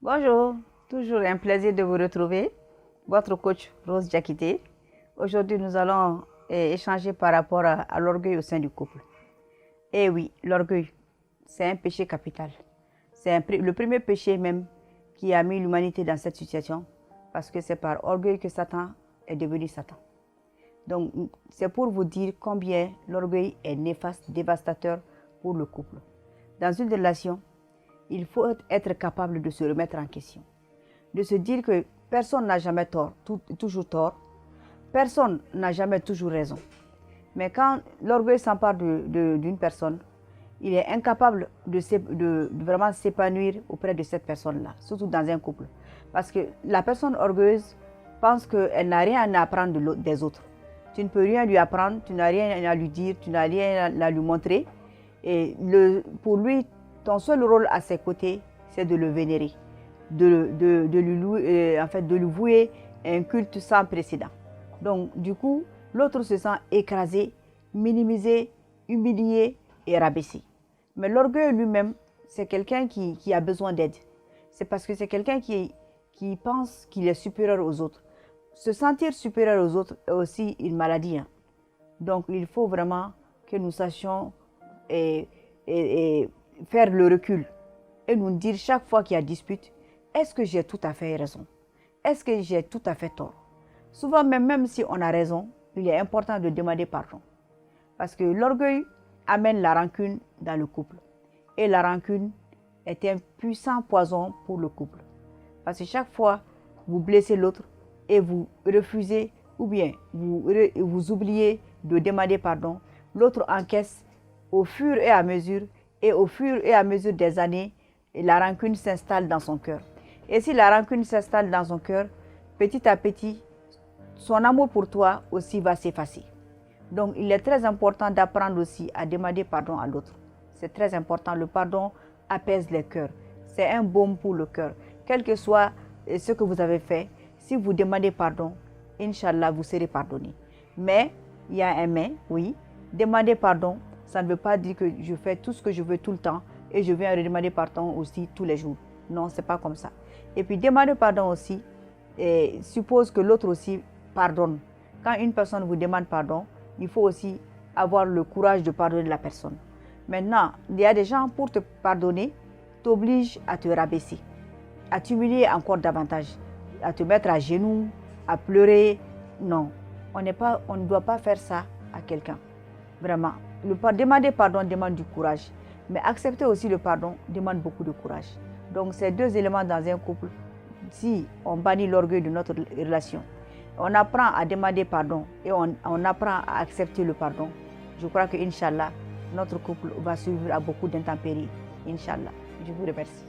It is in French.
Bonjour, toujours un plaisir de vous retrouver, votre coach Rose Diakité. Aujourd'hui, nous allons échanger par rapport à l'orgueil au sein du couple. Eh oui, l'orgueil, c'est un péché capital. C'est le premier péché même qui a mis l'humanité dans cette situation, parce que c'est par orgueil que Satan est devenu Satan. Donc, c'est pour vous dire combien l'orgueil est néfaste, dévastateur pour le couple. Dans une relation, il faut être capable de se remettre en question, de se dire que personne n'a jamais tort, toujours tort, personne n'a jamais toujours raison. Mais quand l'orgueil s'empare d'une personne, il est incapable de vraiment s'épanouir auprès de cette personne-là, surtout dans un couple. Parce que la personne orgueilleuse pense qu'elle n'a rien à apprendre des autres. Tu ne peux rien lui apprendre, tu n'as rien à lui dire, tu n'as rien à lui montrer. Et pour lui, ton seul rôle à ses côtés, c'est de le vénérer, de lui vouer un culte sans précédent. Donc, du coup, l'autre se sent écrasé, minimisé, humilié et rabaissé. Mais l'orgueil lui-même, c'est quelqu'un qui a besoin d'aide. C'est parce que c'est quelqu'un qui pense qu'il est supérieur aux autres. Se sentir supérieur aux autres est aussi une maladie. Donc, il faut vraiment que nous sachions faire le recul et nous dire chaque fois qu'il y a dispute, est-ce que j'ai tout à fait raison? Est-ce que j'ai tout à fait tort? Souvent, même si on a raison, il est important de demander pardon. Parce que l'orgueil amène la rancune dans le couple. Et la rancune est un puissant poison pour le couple. Parce que chaque fois, vous blessez l'autre et vous refusez ou bien vous oubliez de demander pardon, l'autre encaisse au fur et à mesure. Et au fur et à mesure des années, la rancune s'installe dans son cœur. Et si la rancune s'installe dans son cœur, petit à petit, son amour pour toi aussi va s'effacer. Donc, il est très important d'apprendre aussi à demander pardon à l'autre. C'est très important. Le pardon apaise les cœurs. C'est un baume pour le cœur. Quel que soit ce que vous avez fait, si vous demandez pardon, Inch'Allah, vous serez pardonné. Mais, il y a un mais, oui, demander pardon, ça ne veut pas dire que je fais tout ce que je veux tout le temps et je viens demander pardon aussi tous les jours. Non, ce n'est pas comme ça. Et puis demander pardon aussi suppose que l'autre aussi pardonne. Quand une personne vous demande pardon, il faut aussi avoir le courage de pardonner la personne. Maintenant, il y a des gens pour te pardonner, t'obligent à te rabaisser, à t'humilier encore davantage, à te mettre à genoux, à pleurer. Non, on ne doit pas faire ça à quelqu'un. Vraiment. Demander pardon demande du courage, mais accepter aussi le pardon demande beaucoup de courage. Donc, ces deux éléments dans un couple, si on bannit l'orgueil de notre relation, on apprend à demander pardon et on apprend à accepter le pardon, je crois que, Inch'Allah, notre couple va survivre à beaucoup d'intempéries. Inch'Allah. Je vous remercie.